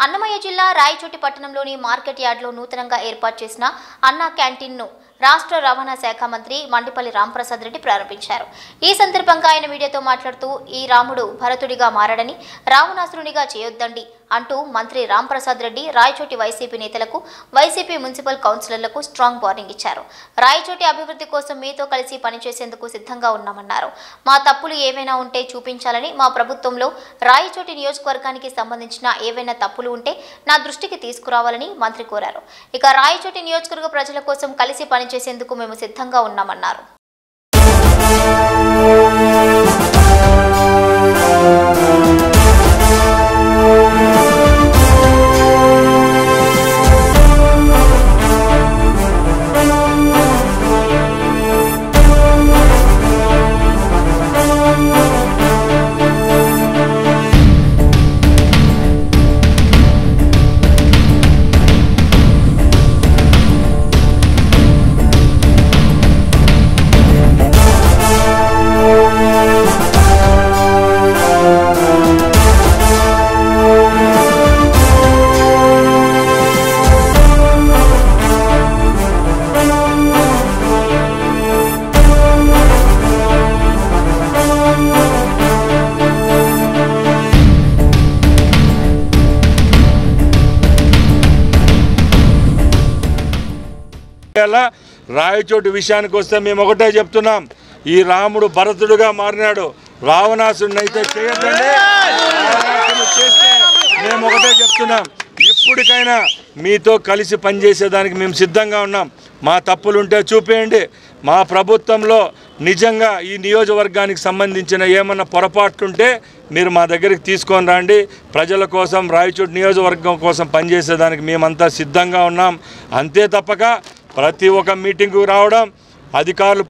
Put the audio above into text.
అన్నమయ్య జిల్లా రాయచోటి పట్టణంలోని మార్కెట్ యార్డ్లో నూతనంగా ఏర్పాటు చేసిన అన్నా క్యాంటీన్ను రాష్ట్ర రవాణా శాఖ మంత్రి మండిపల్లి రాంప్రసాద్ రెడ్డి ప్రారంభించారు. ఈ సందర్భంగా ఆయన మీడియాతో మాట్లాడుతూ ఈ రాముడు భరతుడిగా మారడని రావణాసురునిగా చేయొద్దండి అంటూ మంత్రి రాంప్రసాద్ రెడ్డి రాయచోటి వైసీపీ నేతలకు వైసీపీ మున్సిపల్ కౌన్సిలర్లకు స్ట్రాంగ్ వార్నింగ్ ఇచ్చారు. రాయచోటి అభివృద్ధి కోసం మీతో కలిసి పనిచేసేందుకు సిద్ధంగా ఉన్నామన్నారు. మా తప్పులు ఏవైనా ఉంటే చూపించాలని, మా ప్రభుత్వంలో రాయచోటి నియోజకవర్గానికి సంబంధించిన ఏవైనా తప్పులు ఉంటే నా దృష్టికి తీసుకురావాలని మంత్రి కోరారు. ఇక రాయచోటి నియోజకవర్గ ప్రజల కోసం కలిసి పనిచేసేందుకు మేము సిద్ధంగా ఉన్నామన్నారు. రాయచోటి విషయానికి వస్తే మేము ఒకటే చెప్తున్నాం, ఈ రాముడు భరతుడుగా మారినాడు, రావణాసుడిని అయితే చేయొద్దండి. చేస్తే మేము ఒకటే చెప్తున్నాం, ఇప్పటికైనా మీతో కలిసి పనిచేసేదానికి మేము సిద్ధంగా ఉన్నాం. మా తప్పులుంటే చూపేయండి. మా ప్రభుత్వంలో నిజంగా ఈ నియోజకవర్గానికి సంబంధించిన ఏమన్నా పొరపాట్లుంటే మీరు మా దగ్గరికి తీసుకొని రండి. ప్రజల కోసం, రాయచోటి నియోజకవర్గం కోసం పనిచేసేదానికి మేమంతా సిద్ధంగా ఉన్నాం. అంతే తప్పక ప్రతి ఒక్క మీటింగ్కు రావడం, అధికారులు